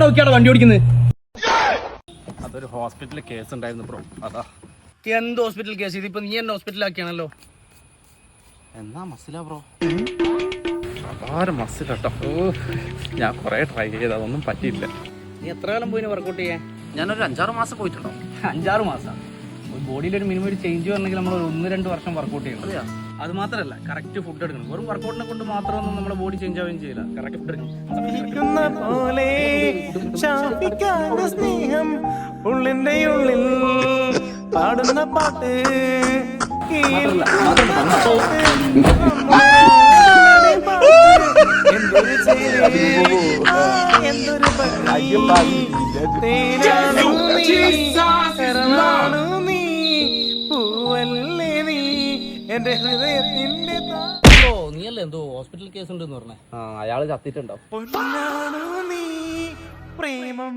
നോക്കിയാണോ വണ്ടി ഓടിക്കുന്നത്? അതൊരു ഹോസ്പിറ്റലിൽ കേസ് ഉണ്ടായിരുന്നു ബ്രോ. അതാ. എന്ത് ഹോസ്പിറ്റൽ കേസ്? ഇതിപ്പോ നീ എന്നെ ഹോസ്പിറ്റലാക്കിയാണല്ലോ. എന്നാ മസിലാ ബ്രോ? മസിൽ കേട്ടോ. ഞാൻ കുറെ ട്രൈ ചെയ്ത് അതൊന്നും പറ്റിയില്ല. നീ എത്ര കാലം പോയിന് വർക്കൗട്ട് ചെയ്യാൻ? ഞാനൊരു 5-6 മാസം പോയിട്ടുണ്ടോ? 5-6 മാസം. ബോഡിയിൽ മിനിമം ഒരു ചേഞ്ച് വരണമെങ്കിൽ നമ്മൾ 1-2 വർഷം വർക്കൗട്ട് ചെയ്യണം. അതെയാ? അത് മാത്രമല്ല, കറക്റ്റ് ഫുഡ് എടുക്കണം. വെറും വർക്കൗട്ടിനെ കൊണ്ട് മാത്രമൊന്നും നമ്മുടെ ബോഡി ചേഞ്ച് ആവുകയും ചെയ്യില്ല. കറക്റ്റ് ഫുഡ് എടുക്കണം. സ്നേഹം ഉള്ളിന്റെ ഉള്ളിൽ പാടുന്ന പാട്ട് എന്തൊരു പൂവല്ലേ നീ എന്റെ ഹൃദയത്തിന്റെ. നീയല്ലേ എന്തോ ഹോസ്പിറ്റൽ കേസ് ഉണ്ടെന്ന് പറഞ്ഞേ? അയാള് ചത്തിട്ടുണ്ടോ? നീ പ്രേമം